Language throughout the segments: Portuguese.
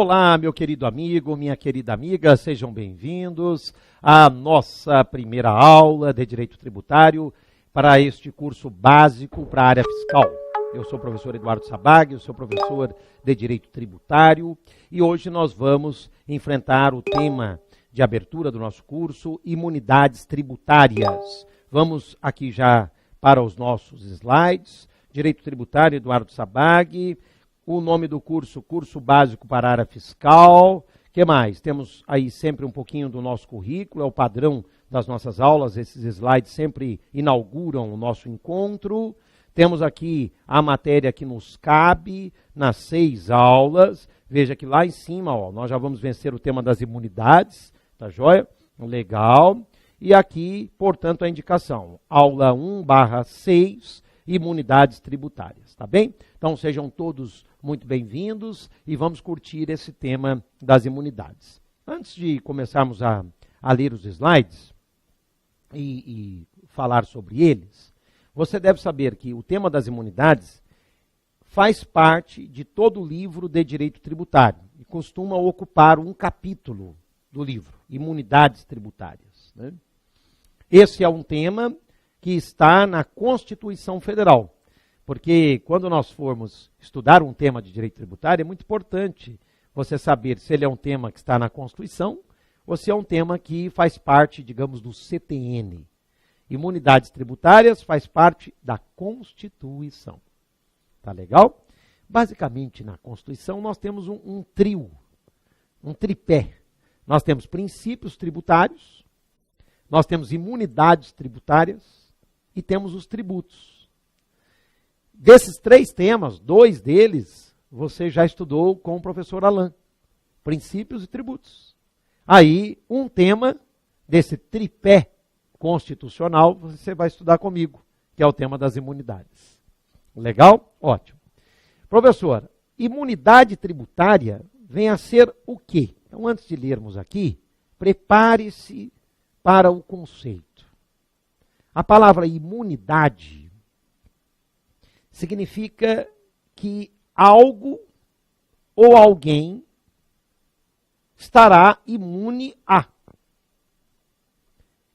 Olá, meu querido amigo, minha querida amiga, sejam bem-vindos à nossa primeira aula de Direito Tributário para este curso básico para a área fiscal. Eu sou o professor Eduardo Sabag, eu sou professor de Direito Tributário e hoje nós vamos enfrentar o tema de abertura do nosso curso, imunidades tributárias. Vamos aqui já para os nossos slides. Direito Tributário, Eduardo Sabag. O nome do curso, Curso Básico para a Área Fiscal. O que mais? Temos aí sempre um pouquinho do nosso currículo, é o padrão das nossas aulas, esses slides sempre inauguram o nosso encontro. Temos aqui a matéria que nos cabe nas 6 aulas. Veja que lá em cima, ó, nós já vamos vencer o tema das imunidades, tá joia? Legal. E aqui, portanto, a indicação, aula 1/6, imunidades tributárias, tá bem? Então sejam todos muito bem-vindos e vamos curtir esse tema das imunidades. Antes de começarmos a ler os slides e falar sobre eles, você deve saber que o tema das imunidades faz parte de todo o livro de direito tributário e costuma ocupar um capítulo do livro, imunidades tributárias, né? Esse é um tema que está na Constituição Federal. Porque quando nós formos estudar um tema de direito tributário, é muito importante você saber se ele é um tema que está na Constituição ou se é um tema que faz parte, digamos, do CTN. Imunidades tributárias faz parte da Constituição. Tá legal? Basicamente, na Constituição, nós temos um trio, um tripé. Nós temos princípios tributários, nós temos imunidades tributárias e temos os tributos. Desses 3 temas, 2 deles, você já estudou com o professor Alain. Princípios e tributos. Aí, um tema desse tripé constitucional, você vai estudar comigo, que é o tema das imunidades. Legal? Ótimo. Professor, imunidade tributária vem a ser o quê? Então, antes de lermos aqui, prepare-se para o conceito. A palavra imunidade significa que algo ou alguém estará imune a. O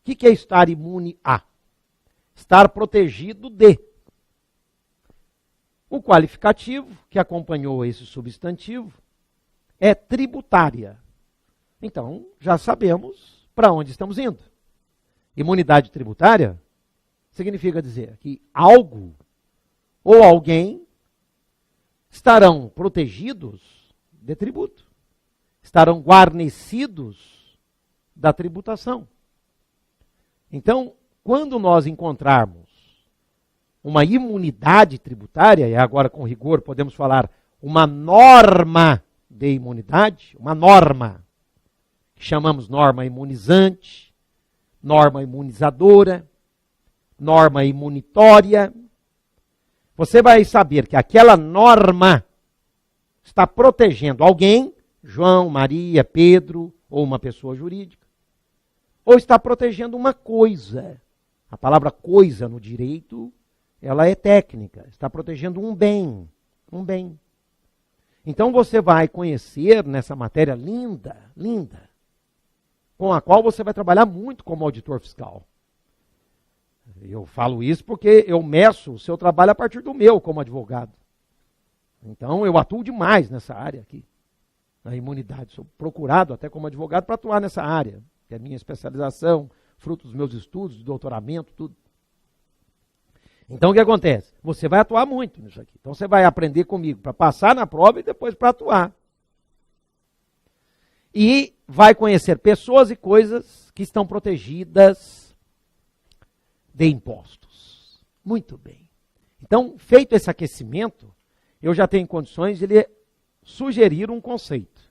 que é estar imune a? Estar protegido de. O qualificativo que acompanhou esse substantivo é tributária. Então, já sabemos para onde estamos indo. Imunidade tributária significa dizer que algo ou alguém estarão protegidos de tributo, estarão guarnecidos da tributação. Então, quando nós encontrarmos uma imunidade tributária, e agora com rigor podemos falar uma norma de imunidade, uma norma, que chamamos norma imunizante, norma imunizadora, norma imunitória, você vai saber que aquela norma está protegendo alguém, João, Maria, Pedro, ou uma pessoa jurídica, ou está protegendo uma coisa. A palavra coisa no direito, ela é técnica, está protegendo um bem, um bem. Então você vai conhecer nessa matéria linda, linda, com a qual você vai trabalhar muito como auditor fiscal. Eu falo isso porque eu meço o seu trabalho a partir do meu como advogado. Então eu atuo demais nessa área aqui, na imunidade. Sou procurado até como advogado para atuar nessa área, que é a minha especialização, fruto dos meus estudos, de doutoramento, tudo. Então o que acontece? Você vai atuar muito nisso aqui. Então você vai aprender comigo para passar na prova e depois para atuar. E vai conhecer pessoas e coisas que estão protegidas de impostos. Muito bem. Então, feito esse aquecimento, eu já tenho condições de lhe sugerir um conceito.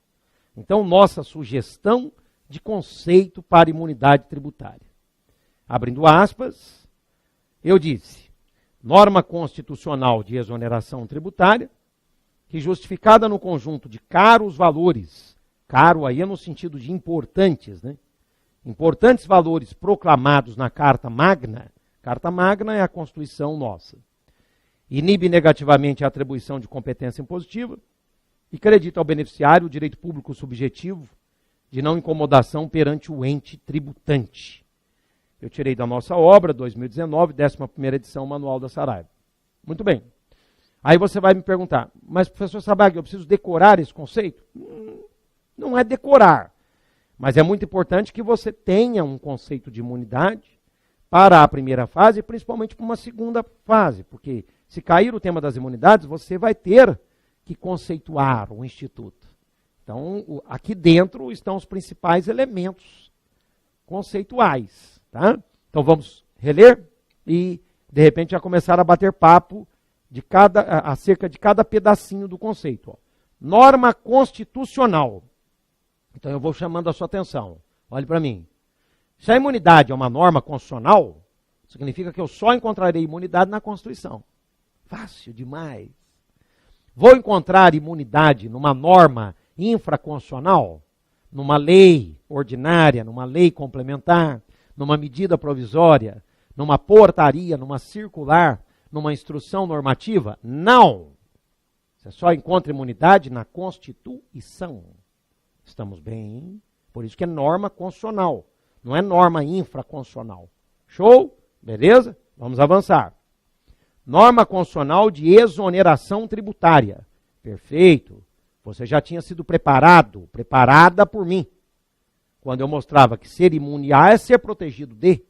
Então, nossa sugestão de conceito para imunidade tributária. Abrindo aspas, eu disse, norma constitucional de exoneração tributária, que justificada no conjunto de caros valores, caro aí é no sentido de importantes, né? Importantes valores proclamados na Carta Magna. Carta Magna é a Constituição nossa. Inibe negativamente a atribuição de competência impositiva, e credita ao beneficiário o direito público subjetivo de não incomodação perante o ente tributante. Eu tirei da nossa obra, 2019, 11ª edição, Manual da Saraiva. Muito bem. Aí você vai me perguntar, mas professor Sabag, eu preciso decorar esse conceito? Não é decorar, mas é muito importante que você tenha um conceito de imunidade para a primeira fase e principalmente para uma segunda fase, porque se cair o tema das imunidades, você vai ter que conceituar o Instituto. Então, aqui dentro estão os principais elementos conceituais. Tá? Então, vamos reler e, de repente, já começar a bater papo acerca de cada pedacinho do conceito. Ó. Norma constitucional. Então, eu vou chamando a sua atenção. Olhe para mim. Se a imunidade é uma norma constitucional, significa que eu só encontrarei imunidade na Constituição. Fácil demais. Vou encontrar imunidade numa norma infraconstitucional, numa lei ordinária, numa lei complementar, numa medida provisória, numa portaria, numa circular, numa instrução normativa? Não. Você só encontra imunidade na Constituição. Estamos bem? Por isso que é norma constitucional, não é norma infraconstitucional. Show? Beleza? Vamos avançar. Norma constitucional de exoneração tributária. Perfeito. Você já tinha sido preparada por mim, quando eu mostrava que ser imune a é ser protegido de.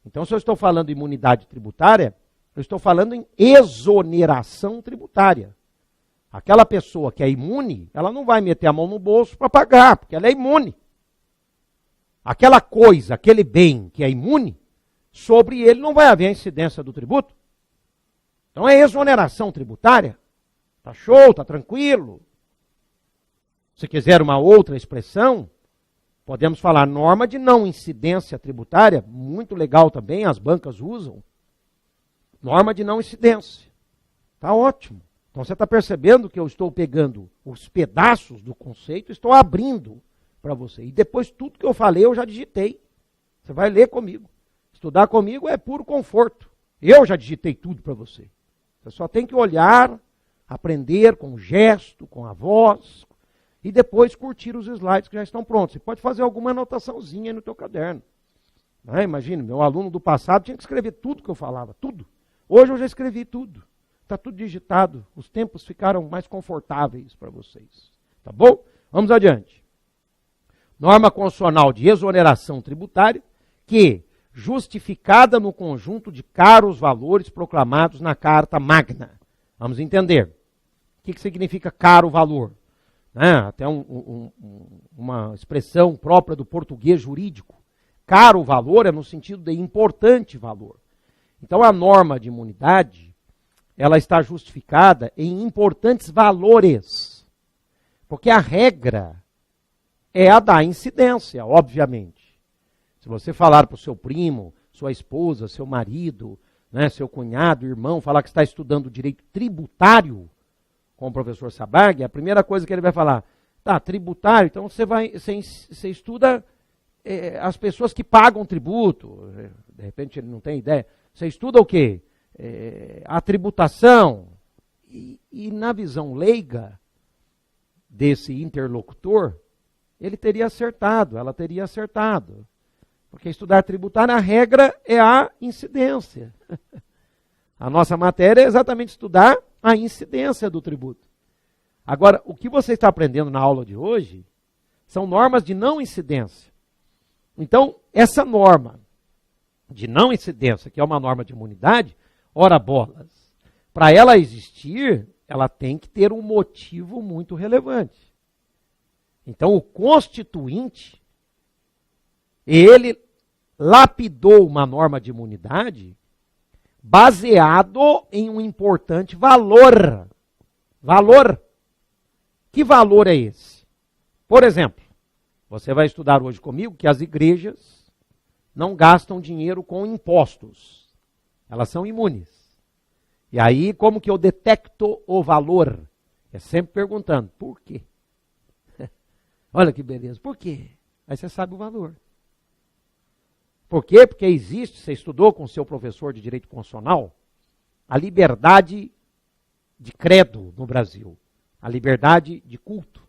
Então, se eu estou falando de imunidade tributária, eu estou falando em exoneração tributária. Aquela pessoa que é imune, ela não vai meter a mão no bolso para pagar, porque ela é imune. Aquela coisa, aquele bem que é imune, sobre ele não vai haver a incidência do tributo. Então é exoneração tributária. Tá show, tá tranquilo. Se quiser uma outra expressão, podemos falar norma de não incidência tributária, muito legal também, as bancas usam. Norma de não incidência. Tá ótimo. Então você está percebendo que eu estou pegando os pedaços do conceito, estou abrindo para você. E depois tudo que eu falei eu já digitei. Você vai ler comigo. Estudar comigo é puro conforto. Eu já digitei tudo para você. Você só tem que olhar, aprender com o gesto, com a voz, e depois curtir os slides que já estão prontos. Você pode fazer alguma anotaçãozinha aí no teu caderno. Imagina, meu aluno do passado tinha que escrever tudo que eu falava, tudo. Hoje eu já escrevi tudo. Está tudo digitado. Os tempos ficaram mais confortáveis para vocês. Tá bom? Vamos adiante. Norma constitucional de exoneração tributária que, justificada no conjunto de caros valores proclamados na Carta Magna. Vamos entender. O que significa caro valor? Até uma expressão própria do português jurídico. Caro valor é no sentido de importante valor. Então, a norma de imunidade, ela está justificada em importantes valores. Porque a regra é a da incidência, obviamente. Se você falar para o seu primo, sua esposa, seu marido, seu cunhado, irmão, falar que está estudando direito tributário com o professor Sabag, a primeira coisa que ele vai falar, tá, tributário, então você estuda as pessoas que pagam tributo, de repente ele não tem ideia. Você estuda o quê? A tributação. E na visão leiga desse interlocutor, ele teria acertado, ela teria acertado. Porque estudar tributário, a regra é a incidência. A nossa matéria é exatamente estudar a incidência do tributo. Agora, o que você está aprendendo na aula de hoje são normas de não incidência. Então, essa norma de não incidência, que é uma norma de imunidade, ora bolas, para ela existir, ela tem que ter um motivo muito relevante. Então, o constituinte, ele lapidou uma norma de imunidade baseado em um importante valor. Valor. Que valor é esse? Por exemplo, você vai estudar hoje comigo que as igrejas não gastam dinheiro com impostos. Elas são imunes. E aí, como que eu detecto o valor? É sempre perguntando, por quê? Olha que beleza, por quê? Aí você sabe o valor. Por quê? Porque existe, você estudou com o seu professor de Direito Constitucional, a liberdade de credo no Brasil. a liberdade de culto,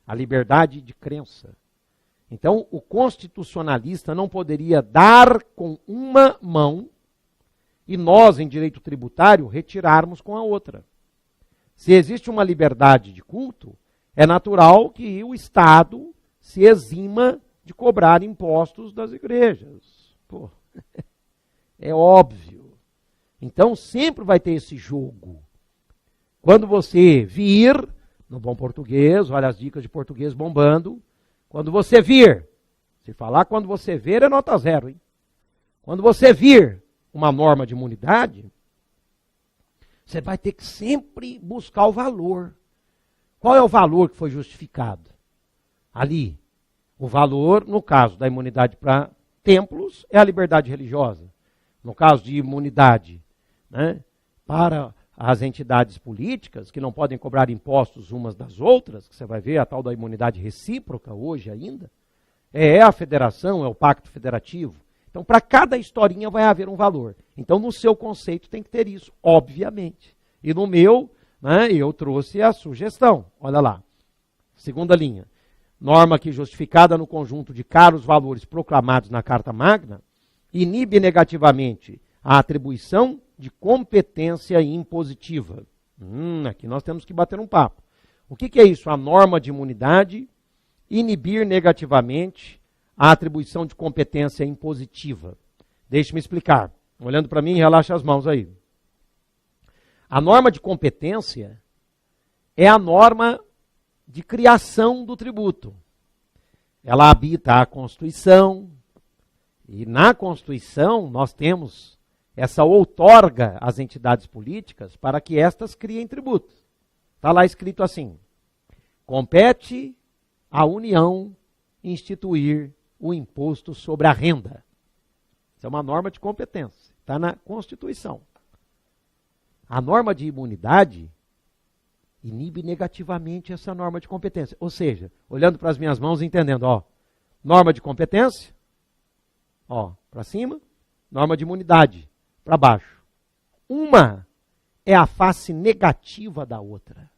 a liberdade de crença. Então, o constitucionalista não poderia dar com uma mão e nós, em direito tributário, retirarmos com a outra. Se existe uma liberdade de culto, é natural que o Estado se exima de cobrar impostos das igrejas. Pô, é óbvio. Então, sempre vai ter esse jogo. Quando você vir, no bom português, olha as dicas de português bombando, quando você vir, se falar quando você ver é nota 0, hein? Quando você vir uma norma de imunidade, você vai ter que sempre buscar o valor. Qual é o valor que foi justificado? Ali, o valor, no caso da imunidade para templos, é a liberdade religiosa. No caso de imunidade, né, para as entidades políticas, que não podem cobrar impostos umas das outras, que você vai ver a tal da imunidade recíproca hoje ainda, é a federação, é o pacto federativo. Então, para cada historinha vai haver um valor. Então, no seu conceito tem que ter isso, obviamente. E no meu, né, eu trouxe a sugestão. Olha lá, segunda linha. Norma que justificada no conjunto de caros valores proclamados na Carta Magna, inibe negativamente a atribuição de competência impositiva. Aqui nós temos que bater um papo. O que é isso? A norma de imunidade inibir negativamente a atribuição de competência impositiva. Deixe-me explicar. Olhando para mim, relaxa as mãos aí. A norma de competência é a norma de criação do tributo. Ela habita a Constituição, e na Constituição nós temos essa outorga às entidades políticas para que estas criem tributos. Está lá escrito assim: compete à União instituir o imposto sobre a renda. Isso é uma norma de competência, está na Constituição. A norma de imunidade inibe negativamente essa norma de competência. Ou seja, olhando para as minhas mãos e entendendo, ó, norma de competência, ó, para cima, norma de imunidade, para baixo. Uma é a face negativa da outra.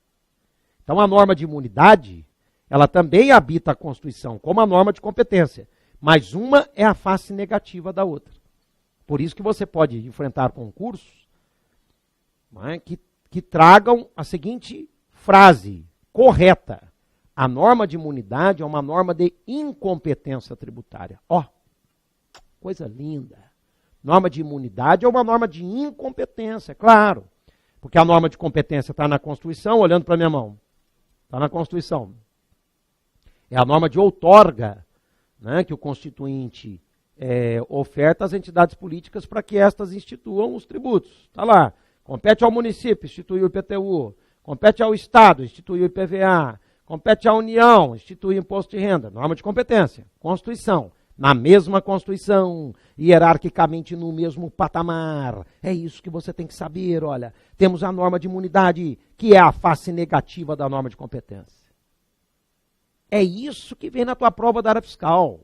Então, a norma de imunidade, ela também habita a Constituição, como a norma de competência, mas uma é a face negativa da outra. Por isso que você pode enfrentar concursos, né, que tragam a seguinte frase correta: a norma de imunidade é uma norma de incompetência tributária. Ó, coisa linda. Norma de imunidade é uma norma de incompetência, claro. Porque a norma de competência está na Constituição, olhando para a minha mão. Está na Constituição. É a norma de outorga, né, que o Constituinte oferta às entidades políticas para que estas instituam os tributos. Está lá. Compete ao município instituir o IPTU. Compete ao Estado instituir o IPVA. Compete à União instituir o imposto de renda. Norma de competência. Constituição. Na mesma Constituição, hierarquicamente no mesmo patamar. É isso que você tem que saber, olha. Temos a norma de imunidade, que é a face negativa da norma de competência. É isso que vem na tua prova da área fiscal.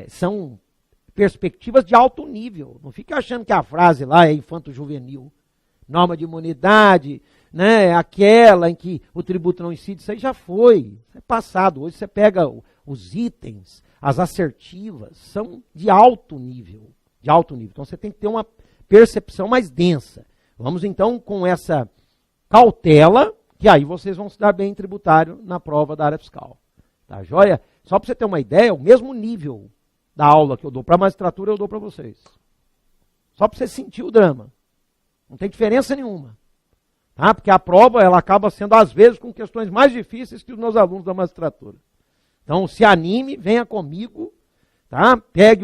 São perspectivas de alto nível. Não fique achando que a frase lá é infanto-juvenil. Norma de imunidade, né, aquela em que o tributo não incide, isso aí já foi. Isso é passado. Hoje você pega os itens, as assertivas, são de alto nível. De alto nível. Então você tem que ter uma percepção mais densa. Vamos então com essa cautela, que aí vocês vão se dar bem em tributário na prova da área fiscal. Tá joia? Só para você ter uma ideia, o mesmo nível da aula que eu dou para a magistratura, eu dou para vocês. Só para você sentir o drama. Não tem diferença nenhuma. Tá? Porque a prova ela acaba sendo, às vezes, com questões mais difíceis que os meus alunos da magistratura. Então, se anime, venha comigo, tá? Pegue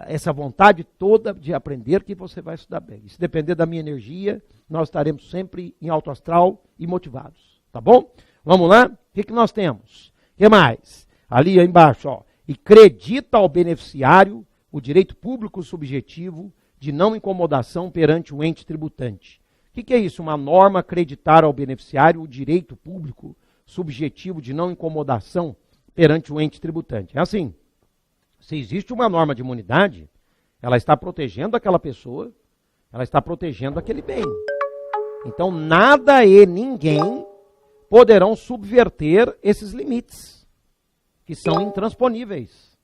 essa vontade toda de aprender que você vai estudar bem. E se depender da minha energia, nós estaremos sempre em alto astral e motivados. Tá bom? Vamos lá? O que nós temos? O que mais? Ali embaixo, ó. E acredita ao beneficiário o direito público subjetivo de não incomodação perante o ente tributante. O que é isso? Uma norma acreditar ao beneficiário o direito público subjetivo de não incomodação perante o ente tributante. É assim, se existe uma norma de imunidade, ela está protegendo aquela pessoa, ela está protegendo aquele bem. Então, nada e ninguém poderão subverter esses limites, que são intransponíveis.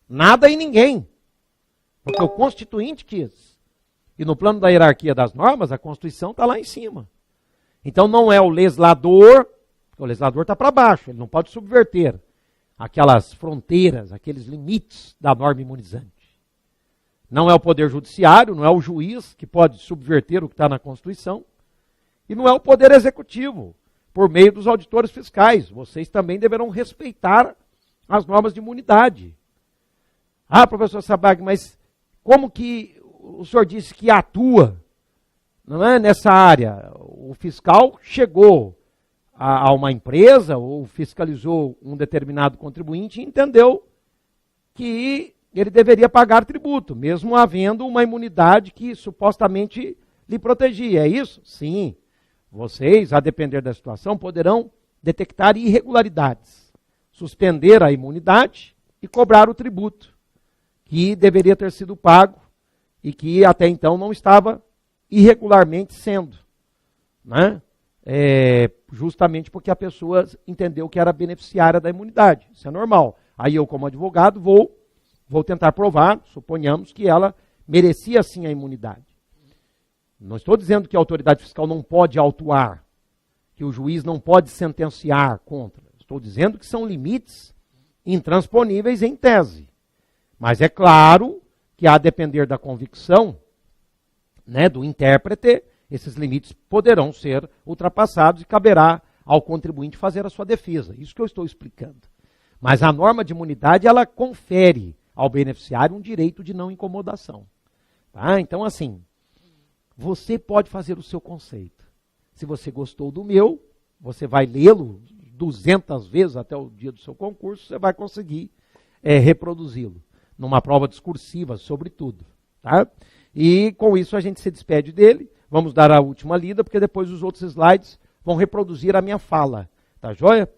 Nada e ninguém. Porque o Constituinte quis. E no plano da hierarquia das normas, a Constituição está lá em cima. Então não é o legislador está para baixo, ele não pode subverter aquelas fronteiras, aqueles limites da norma imunizante. Não é o Poder Judiciário, não é o juiz que pode subverter o que está na Constituição, e não é o Poder Executivo, por meio dos auditores fiscais. Vocês também deverão respeitar as normas de imunidade. Ah, professor Sabag, mas como que o senhor disse que atua, não é, nessa área? O fiscal chegou a uma empresa ou fiscalizou um determinado contribuinte e entendeu que ele deveria pagar tributo, mesmo havendo uma imunidade que supostamente lhe protegia. É isso? Sim. Vocês, a depender da situação, poderão detectar irregularidades, suspender a imunidade e cobrar o tributo que deveria ter sido pago e que até então não estava irregularmente sendo, né? Justamente porque a pessoa entendeu que era beneficiária da imunidade. Isso é normal. Aí eu, como advogado, vou tentar provar, suponhamos, que ela merecia sim a imunidade. Não estou dizendo que a autoridade fiscal não pode autuar, que o juiz não pode sentenciar contra. Estou dizendo que são limites intransponíveis em tese. Mas é claro que, a depender da convicção, né, do intérprete, esses limites poderão ser ultrapassados e caberá ao contribuinte fazer a sua defesa. Isso que eu estou explicando. Mas a norma de imunidade, ela confere ao beneficiário um direito de não incomodação. Tá? Então, assim, você pode fazer o seu conceito. Se você gostou do meu, você vai lê-lo 200 vezes até o dia do seu concurso, você vai conseguir reproduzi-lo numa prova discursiva, sobretudo. Tá? E com isso a gente se despede dele. Vamos dar a última lida, porque depois os outros slides vão reproduzir a minha fala. Tá joia?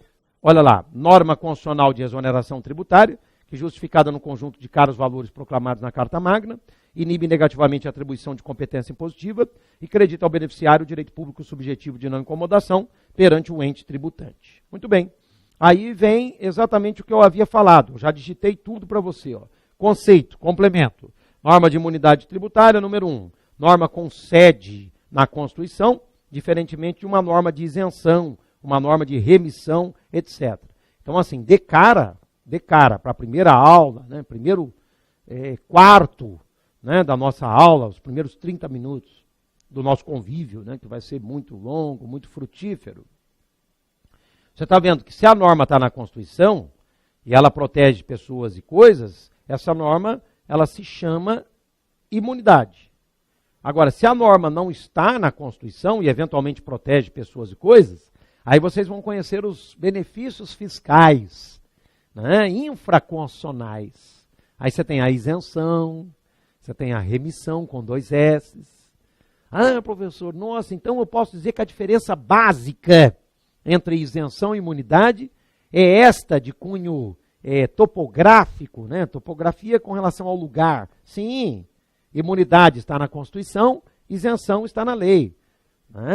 Olha lá, norma constitucional de exoneração tributária, que justificada no conjunto de caros valores proclamados na Carta Magna, inibe negativamente a atribuição de competência impositiva e acredita ao beneficiário o direito público subjetivo de não incomodação perante o ente tributante. Muito bem. Aí vem exatamente o que eu havia falado. Eu já digitei tudo para você. Ó. Conceito, complemento. Norma de imunidade tributária, número 1. Norma com sede na Constituição, diferentemente de uma norma de isenção, uma norma de remissão, etc. Então, assim, de cara para a primeira aula, né, primeiro quarto, né, da nossa aula, os primeiros 30 minutos do nosso convívio, né, que vai ser muito longo, muito frutífero. Você está vendo que se a norma está na Constituição e ela protege pessoas e coisas, essa norma ela se chama imunidade. Agora, se a norma não está na Constituição e eventualmente protege pessoas e coisas, aí vocês vão conhecer os benefícios fiscais, né, infraconstitucionais. Aí você tem a isenção, você tem a remissão com 2 S's. Ah, professor, nossa, então eu posso dizer que a diferença básica entre isenção e imunidade é esta de cunho topográfico, né? Topografia com relação ao lugar. Sim, imunidade está na Constituição, isenção está na lei.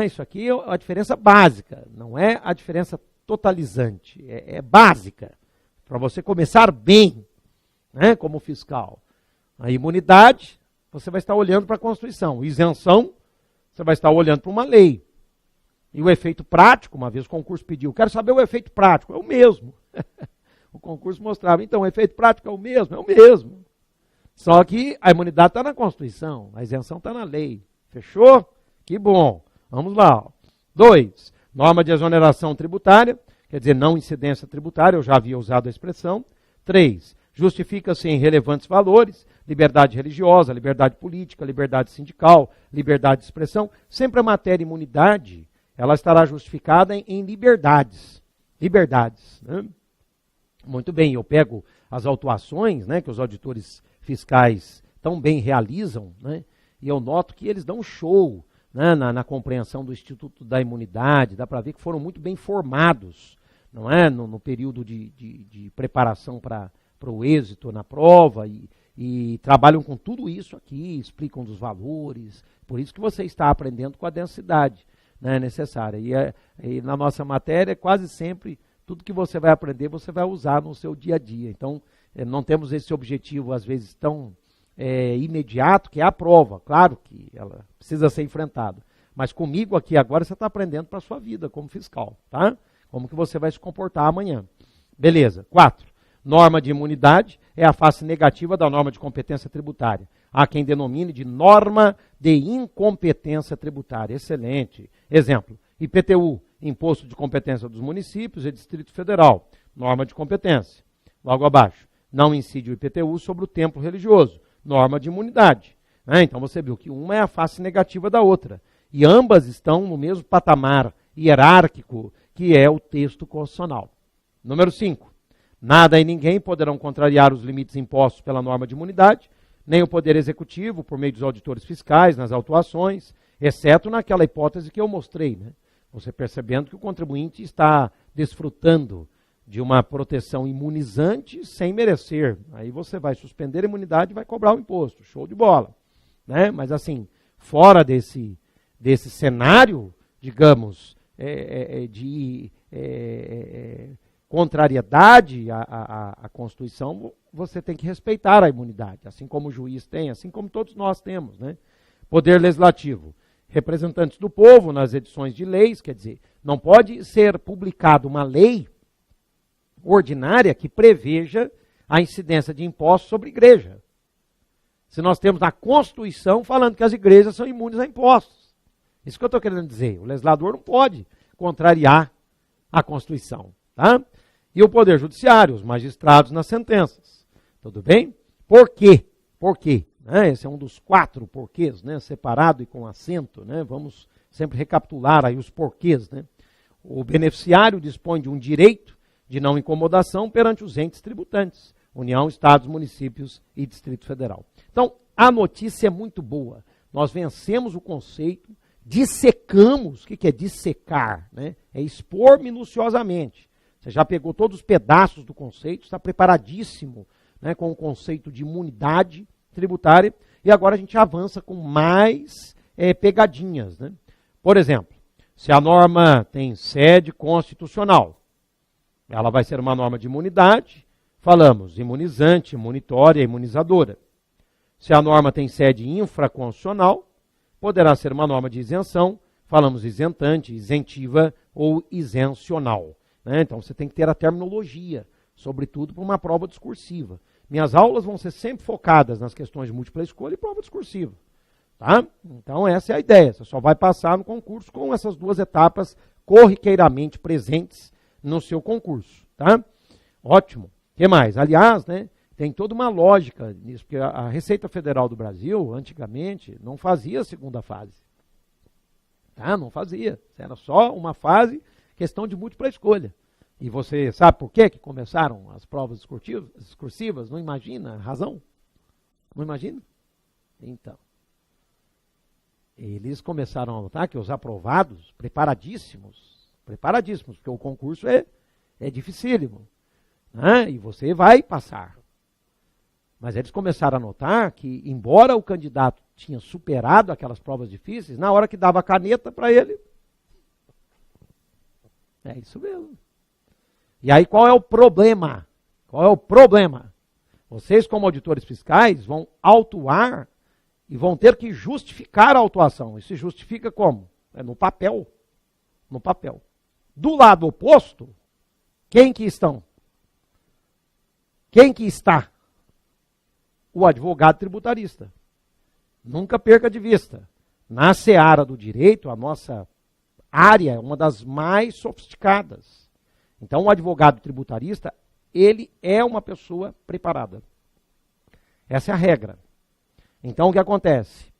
Isso aqui é a diferença básica, não é a diferença totalizante, é básica, para você começar bem, né, como fiscal. A imunidade, você vai estar olhando para a Constituição. Isenção, você vai estar olhando para uma lei. E o efeito prático, uma vez o concurso pediu, quero saber o efeito prático, é o mesmo. O concurso mostrava, então, o efeito prático é o mesmo. Só que a imunidade está na Constituição, a isenção está na lei. Fechou? Que bom. Vamos lá. 2. Norma de exoneração tributária, quer dizer, não incidência tributária, eu já havia usado a expressão. 3. Justifica-se em relevantes valores, liberdade religiosa, liberdade política, liberdade sindical, liberdade de expressão. Sempre a matéria imunidade, ela estará justificada em liberdades. Liberdades. Né? Muito bem, eu pego as autuações, né, que os auditores fiscais tão bem realizam, né, e eu noto que eles dão show, né, na compreensão do Instituto da Imunidade, dá para ver que foram muito bem formados, não é, no período de preparação para o êxito na prova, e trabalham com tudo isso aqui, explicam dos valores, por isso que você está aprendendo com a densidade. né, necessária. E na nossa matéria, quase sempre, tudo que você vai aprender, você vai usar no seu dia a dia. Então, não temos esse objetivo, às vezes, tão imediato, que é a prova. Claro que ela precisa ser enfrentada. Mas comigo aqui agora, você está aprendendo para a sua vida como fiscal, tá? Como que você vai se comportar amanhã. Beleza. 4. Norma de imunidade é a face negativa da norma de competência tributária. Há quem denomine de norma de incompetência tributária. Excelente. Exemplo, IPTU, Imposto de Competência dos Municípios e Distrito Federal. Norma de competência. Logo abaixo, não incide o IPTU sobre o templo religioso. Norma de imunidade. Então você viu que uma é a face negativa da outra. E ambas estão no mesmo patamar hierárquico que é o texto constitucional. Número 5. Nada e ninguém poderão contrariar os limites impostos pela norma de imunidade, nem o Poder Executivo, por meio dos auditores fiscais, nas autuações, exceto naquela hipótese que eu mostrei, né? Você percebendo que o contribuinte está desfrutando de uma proteção imunizante sem merecer. Aí você vai suspender a imunidade e vai cobrar o imposto. Show de bola. Né? Mas assim, fora desse cenário, digamos, de contrariedade à Constituição, você tem que respeitar a imunidade, assim como o juiz tem, assim como todos nós temos, né? Poder Legislativo, representantes do povo nas edições de leis, quer dizer, não pode ser publicada uma lei ordinária que preveja a incidência de impostos sobre igreja. Se nós temos a Constituição falando que as igrejas são imunes a impostos. Isso que eu estou querendo dizer. O legislador não pode contrariar a Constituição. Tá? E o Poder Judiciário, os magistrados nas sentenças. Tudo bem? Por quê? Por quê? Esse é um dos 4 porquês, né? Separado e com acento. Né? Vamos sempre recapitular aí os porquês. Né? O beneficiário dispõe de um direito de não incomodação perante os entes tributantes, União, Estados, Municípios e Distrito Federal. Então, a notícia é muito boa. Nós vencemos o conceito, dissecamos, o que é dissecar? Né? É expor minuciosamente. Você já pegou todos os pedaços do conceito, está preparadíssimo, né, com o conceito de imunidade tributária, e agora a gente avança com mais pegadinhas. Né? Por exemplo, se a norma tem sede constitucional, ela vai ser uma norma de imunidade, falamos imunizante, imunitória, imunizadora. Se a norma tem sede infraconstitucional, poderá ser uma norma de isenção, falamos isentante, isentiva ou isencional. Né? Então você tem que ter a terminologia, sobretudo para uma prova discursiva. Minhas aulas vão ser sempre focadas nas questões de múltipla escolha e prova discursiva. Tá? Então essa é a ideia, você só vai passar no concurso com essas 2 etapas corriqueiramente presentes no seu concurso, tá? Ótimo. O que mais? Aliás, né, tem toda uma lógica nisso, porque a Receita Federal do Brasil, antigamente, não fazia a segunda fase. Tá? Não fazia. Era só uma fase, questão de múltipla escolha. E você sabe por que começaram as provas discursivas? Não imagina a razão? Não imagina? Então, eles começaram a notar que os aprovados, preparadíssimos, porque o concurso é dificílimo, né? E você vai passar. Mas eles começaram a notar que, embora o candidato tinha superado aquelas provas difíceis, na hora que dava a caneta para ele, é isso mesmo. E aí qual é o problema? Qual é o problema? Vocês, como auditores fiscais, vão autuar e vão ter que justificar a autuação. E se justifica como? É no papel. No papel. Do lado oposto, quem que estão? Quem que está? O advogado tributarista. Nunca perca de vista. Na seara do direito, a nossa área é uma das mais sofisticadas. Então, o advogado tributarista, ele é uma pessoa preparada. Essa é a regra. Então, o que acontece?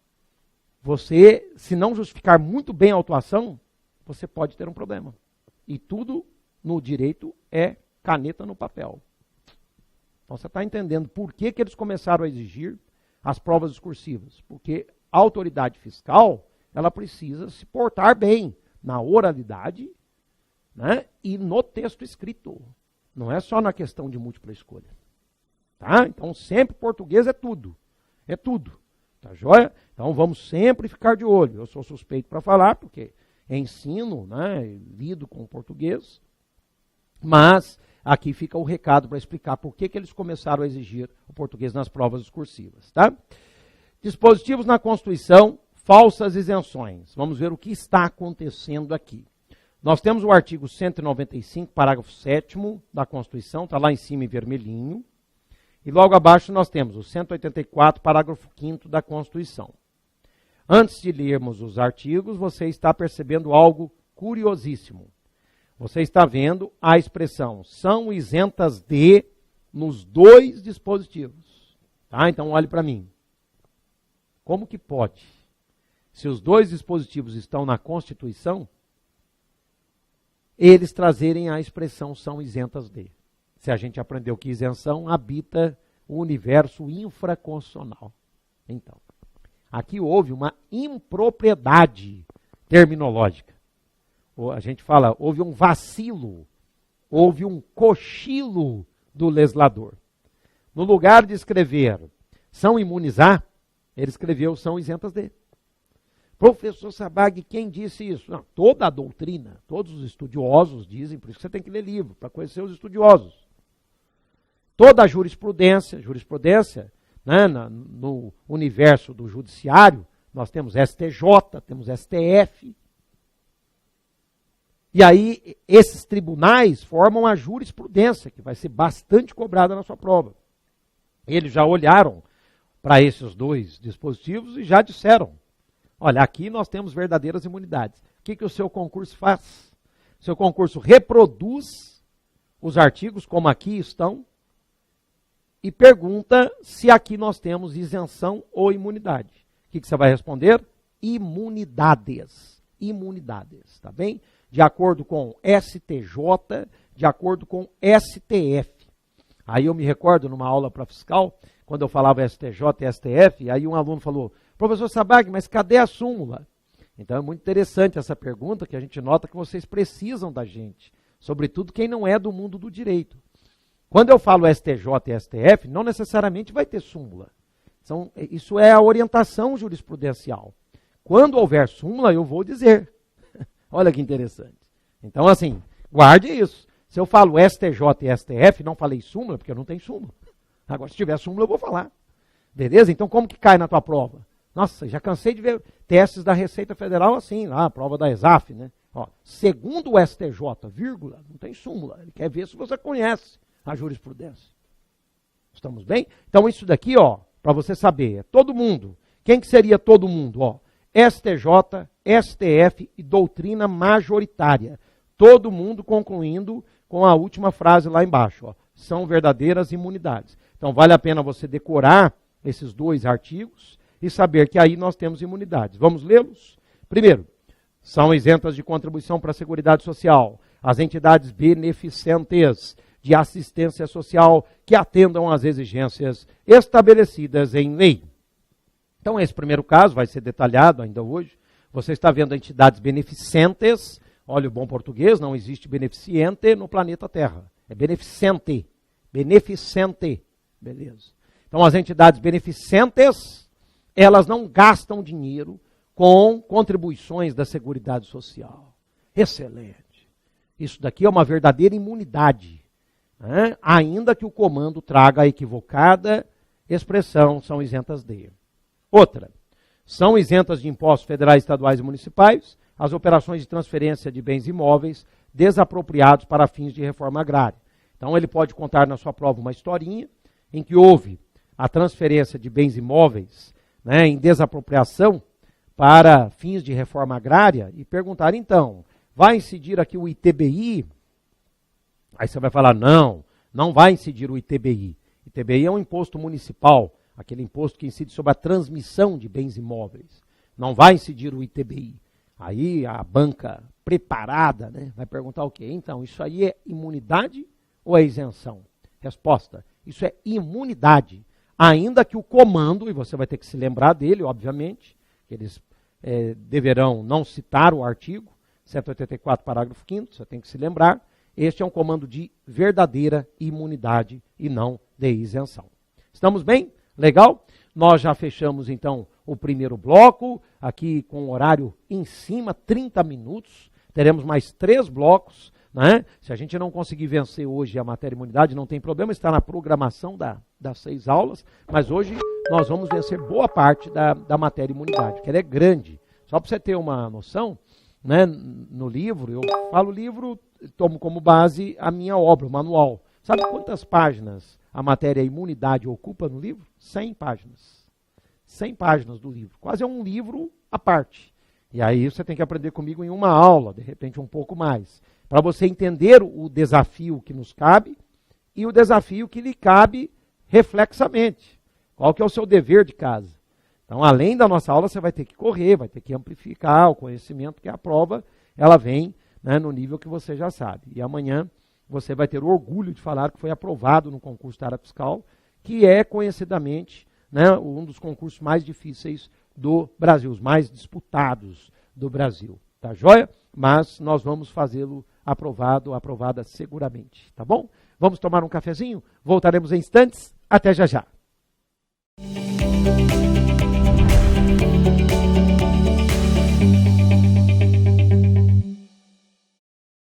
Você, se não justificar muito bem a autuação, você pode ter um problema. E tudo no direito é caneta no papel. Então, você está entendendo por que eles começaram a exigir as provas discursivas. Porque a autoridade fiscal, ela precisa se portar bem na oralidade, né, e no texto escrito. Não é só na questão de múltipla escolha. Tá? Então, sempre português é tudo. É tudo. Tá joia? Então, vamos sempre ficar de olho. Eu sou suspeito para falar, porque ensino, né, lido com português, mas aqui fica o recado para explicar por que eles começaram a exigir o português nas provas discursivas. Tá? Dispositivos na Constituição, falsas isenções. Vamos ver o que está acontecendo aqui. Nós temos o artigo 195, parágrafo 7º da Constituição, está lá em cima em vermelhinho. E logo abaixo nós temos o 184, parágrafo 5º da Constituição. Antes de lermos os artigos, você está percebendo algo curiosíssimo. Você está vendo a expressão são isentas de nos dois dispositivos. Tá? Então olhe para mim. Como que pode? Se os dois dispositivos estão na Constituição, eles trazerem a expressão são isentas de. Se a gente aprendeu que isenção habita o universo infraconstitucional. Então, aqui houve uma impropriedade terminológica. A gente fala, houve um vacilo, houve um cochilo do legislador. No lugar de escrever são imunizar, ele escreveu são isentas de. Professor Sabag, quem disse isso? Não, toda a doutrina, todos os estudiosos dizem, por isso que você tem que ler livro, para conhecer os estudiosos. Toda a jurisprudência, né, no universo do judiciário, nós temos STJ, temos STF. E aí, esses tribunais formam a jurisprudência, que vai ser bastante cobrada na sua prova. Eles já olharam para esses dois dispositivos e já disseram, olha, aqui nós temos verdadeiras imunidades. O que o seu concurso faz? O seu concurso reproduz os artigos, como aqui estão, e pergunta se aqui nós temos isenção ou imunidade. O que você vai responder? Imunidades. Imunidades, tá bem? De acordo com STJ, de acordo com STF. Aí eu me recordo numa aula para fiscal, quando eu falava STJ e STF, aí um aluno falou, professor Sabag, mas cadê a súmula? Então é muito interessante essa pergunta, que a gente nota que vocês precisam da gente, sobretudo quem não é do mundo do direito. Quando eu falo STJ e STF, não necessariamente vai ter súmula. Isso é a orientação jurisprudencial. Quando houver súmula, eu vou dizer. Olha que interessante. Então, assim, guarde isso. Se eu falo STJ e STF, não falei súmula, porque eu não tenho súmula. Agora, se tiver súmula, eu vou falar. Beleza? Então, como que cai na tua prova? Nossa, já cansei de ver testes da Receita Federal assim, lá, a prova da ESAF, né? Ó, segundo o STJ, vírgula, não tem súmula. Ele quer ver se você conhece a jurisprudência. Estamos bem? Então, isso daqui, ó, para você saber, é todo mundo. Quem que seria todo mundo? Ó, STJ, STF e doutrina majoritária. Todo mundo concluindo com a última frase lá embaixo. Ó, são verdadeiras imunidades. Então, vale a pena você decorar esses dois artigos e saber que aí nós temos imunidades. Vamos lê-los? Primeiro, são isentas de contribuição para a Seguridade Social as entidades beneficentes de assistência social que atendam às exigências estabelecidas em lei. Então, esse primeiro caso vai ser detalhado ainda hoje. Você está vendo entidades beneficentes. Olha o bom português, não existe beneficiente no planeta Terra. É beneficente. Beneficente. Beleza. Então, as entidades beneficentes, elas não gastam dinheiro com contribuições da Seguridade Social. Excelente. Isso daqui é uma verdadeira imunidade. Né? Ainda que o comando traga a equivocada expressão, são isentas de. Outra, são isentas de impostos federais, estaduais e municipais as operações de transferência de bens imóveis desapropriados para fins de reforma agrária. Então, ele pode contar na sua prova uma historinha em que houve a transferência de bens imóveis, né, em desapropriação para fins de reforma agrária e perguntar, então, vai incidir aqui o ITBI? Aí você vai falar, não vai incidir o ITBI. ITBI é um imposto municipal, aquele imposto que incide sobre a transmissão de bens imóveis. Não vai incidir o ITBI. Aí a banca preparada, né, vai perguntar o quê? Então, isso aí é imunidade ou é isenção? Resposta, isso é imunidade. Ainda que o comando, e você vai ter que se lembrar dele, obviamente, que eles deverão não citar o artigo 184, parágrafo 5º, você tem que se lembrar, este é um comando de verdadeira imunidade e não de isenção. Estamos bem? Legal? Nós já fechamos, então, o primeiro bloco, aqui com o horário em cima, 30 minutos. Teremos mais 3 blocos, né? Se a gente não conseguir vencer hoje a matéria imunidade, não tem problema, está na programação das 6 aulas, mas hoje nós vamos vencer boa parte da matéria imunidade, que ela é grande. Só para você ter uma noção, né, no livro, eu falo livro, tomo como base a minha obra, o manual. Sabe quantas páginas a matéria imunidade ocupa no livro? 100 páginas. 100 páginas do livro. Quase é um livro à parte. E aí você tem que aprender comigo em uma aula, de repente um pouco mais, para você entender o desafio que nos cabe e o desafio que lhe cabe reflexamente. Qual que é o seu dever de casa? Então, além da nossa aula, você vai ter que correr, vai ter que amplificar o conhecimento, que a prova, ela vem, né, no nível que você já sabe. E amanhã você vai ter o orgulho de falar que foi aprovado no concurso da área fiscal, que é conhecidamente, né, um dos concursos mais difíceis do Brasil, os mais disputados do Brasil. Tá joia? Mas nós vamos fazê-lo aprovada seguramente. Tá bom? Vamos tomar um cafezinho? Voltaremos em instantes. Até já já.